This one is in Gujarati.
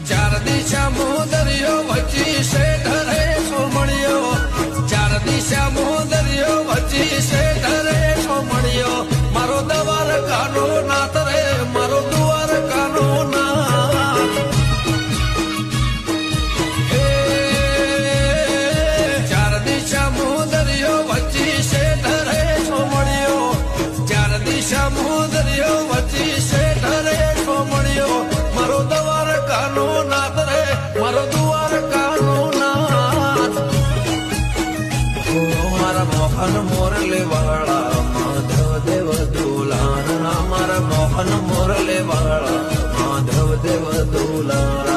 ચાર દિશા મોદરિયો વચ્ચી છે ધરે સોમણિયો ચાર દિશા મોદરિયો વચ્ચી છે ધરે સોમણિયો મારો દવાર કાનો નાથ રે મારો દુવાર કાનો નાથ ચાર દિશા મોદરિયો વચ્ચી છે ધરે સોમણિયો ચાર દિશા મોદરિયો વચ્ચી છે ધરે સોમણિયો મારો દવાર કાનો નાથ રે મારો દુવાર કાનો નાથ મારા મોહન મોરલે વાળા માધવ દેવ દુલારા મારા મોહન મોરલે વાળા માધવ દેવ દુલારા